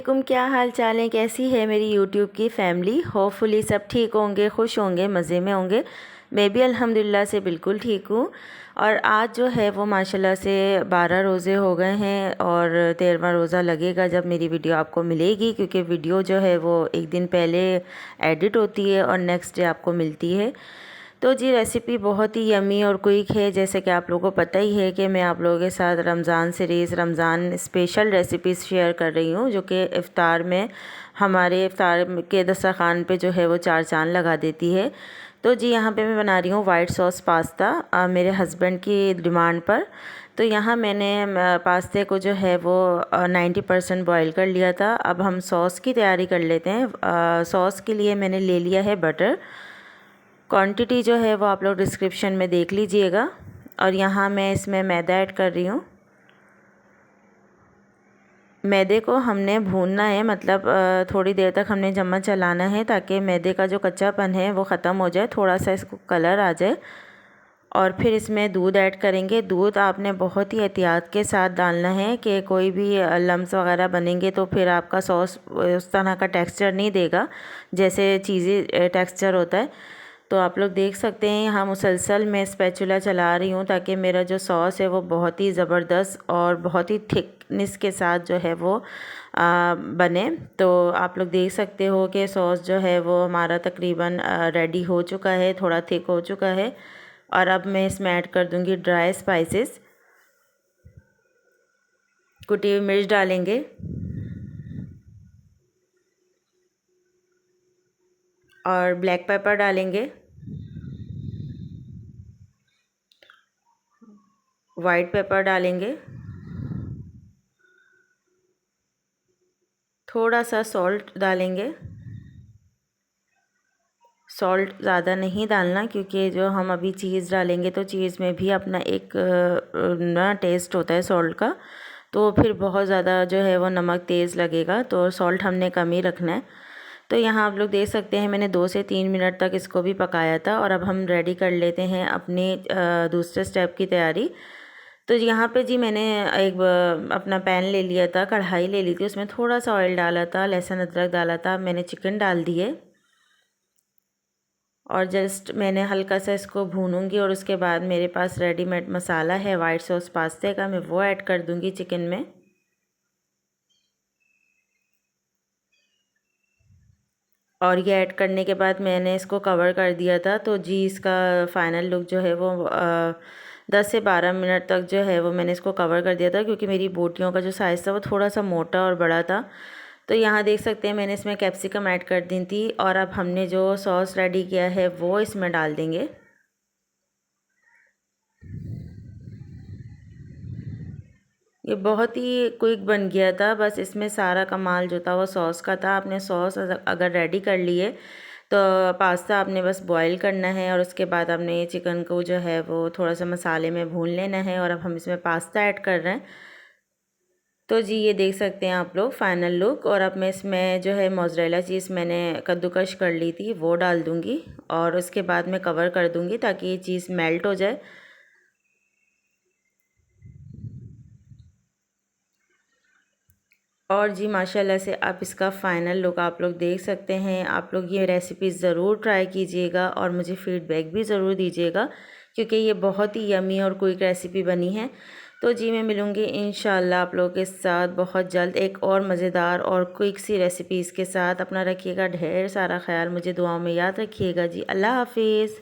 वालेकुम, क्या हाल चाल है, कैसी है मेरी यूट्यूब की फैमिली। होपफुली सब ठीक होंगे, खुश होंगे, मज़े में होंगे। मैं भी अल्हम्दुलिल्लाह से बिल्कुल ठीक हूँ। और आज जो है वो माशाल्लाह से 12 रोज़े हो गए हैं और 13वां रोज़ा लगेगा जब मेरी वीडियो आपको मिलेगी, क्योंकि वीडियो जो है वो एक दिन पहले एडिट होती है और नेक्स्ट डे आपको मिलती है। तो जी रेसिपी बहुत ही यमी और क्विक है। जैसे कि आप लोगों को पता ही है कि मैं आप लोगों के साथ Ramzan series, Ramzan special recipes share कर रही हूँ, जो कि इफ़्तार में हमारे इफ़्तार के दस्तरख़्वान पे जो है वो चार चाँद लगा देती है। तो जी यहाँ पे मैं बना रही हूँ वाइट सॉस पास्ता मेरे हस्बैंड की डिमांड पर। तो यहाँ मैंने पास्ते को जो है वो 90% बॉईल कर लिया था। अब हम सॉस की तैयारी कर लेते हैं। सॉस के लिए मैंने ले लिया है बटर। क्वांटिटी जो है वो आप लोग डिस्क्रिप्शन में देख लीजिएगा। और यहाँ मैं इसमें मैदा ऐड कर रही हूँ। मैदे को हमने भूनना है, मतलब थोड़ी देर तक हमने चम्मच चलाना है ताकि मैदे का जो कच्चापन है वो ख़त्म हो जाए, थोड़ा सा इसको कलर आ जाए। और फिर इसमें दूध ऐड करेंगे। दूध आपने बहुत ही एहतियात के साथ डालना है कि कोई भी लम्स वगैरह बनेंगे तो फिर आपका सॉस उस तरह का टेक्सचर नहीं देगा जैसे चीज़ी टेक्सचर होता है। तो आप लोग देख सकते हैं यहाँ मुसलसल मैं स्पैचुला चला रही हूँ ताकि मेरा जो सॉस है वो बहुत ही ज़बरदस्त और बहुत ही थिकनेस के साथ जो है वो बने। तो आप लोग देख सकते हो कि सॉस जो है वो हमारा तकरीबन रेडी हो चुका है, थोड़ा थिक हो चुका है। और अब मैं इसमें ऐड कर दूँगी ड्राई स्पाइसेस। कुटी हुई मिर्च डालेंगे और ब्लैक पेपर डालेंगे, वाइट पेपर डालेंगे, थोड़ा सा सॉल्ट डालेंगे। सॉल्ट ज़्यादा नहीं डालना क्योंकि जो हम अभी चीज़ डालेंगे तो चीज़ में भी अपना एक ना टेस्ट होता है सॉल्ट का, तो फिर बहुत ज़्यादा जो है वो नमक तेज़ लगेगा, तो सॉल्ट हमने कम ही रखना है। तो यहाँ आप लोग देख सकते हैं मैंने 2 से 3 मिनट तक इसको भी पकाया था। और अब हम रेडी कर लेते हैं अपने दूसरे स्टेप की तैयारी। तो यहाँ पे जी मैंने एक अपना पैन ले लिया था, कढ़ाई ले ली थी, उसमें थोड़ा सा ऑयल डाला था, लहसुन अदरक डाला था, मैंने चिकन डाल दिए और जस्ट मैंने हल्का सा इसको भूनूंगी। और उसके बाद मेरे पास रेडीमेड मसाला है वाइट सॉस पास्ते का, मैं वो ऐड कर दूंगी चिकन में। और ये ऐड करने के बाद मैंने इसको कवर कर दिया था। तो जी इसका फ़ाइनल लुक जो है वो 10 से 12 मिनट तक जो है वो मैंने इसको कवर कर दिया था, क्योंकि मेरी बोटियों का जो साइज़ था वो थोड़ा सा मोटा और बड़ा था। तो यहाँ देख सकते हैं मैंने इसमें कैप्सिकम ऐड कर दी थी। और अब हमने जो सॉस रेडी किया है वो इसमें डाल देंगे। ये बहुत ही क्विक बन गया था, बस इसमें सारा कमाल जो था वो सॉस का था। आपने सॉस अगर रेडी कर लिए तो पास्ता आपने बस बॉईल करना है और उसके बाद आपने ये चिकन को जो है वो थोड़ा सा मसाले में भून लेना है। और अब हम इसमें पास्ता ऐड कर रहे हैं। तो जी ये देख सकते हैं आप लोग फ़ाइनल लुक। और अब मैं इसमें जो है मोज़रेला चीज़ मैंने कद्दूकश कर ली थी वो डाल दूँगी और उसके बाद मैं कवर कर दूँगी ताकि ये चीज़ मेल्ट हो जाए। और जी माशाल्लाह से आप इसका फ़ाइनल लुक आप लोग देख सकते हैं। आप लोग ये रेसिपी ज़रूर ट्राई कीजिएगा और मुझे फ़ीडबैक भी ज़रूर दीजिएगा, क्योंकि ये बहुत ही यमी और क्विक रेसिपी बनी है। तो जी मैं मिलूँगी इंशाल्लाह आप लोगों के साथ बहुत जल्द एक और मज़ेदार और क्विक सी रेसिपीज़ के साथ। अपना रखिएगा ढेर सारा ख्याल, मुझे दुआओं में याद रखिएगा जी। अल्लाह हाफिज़।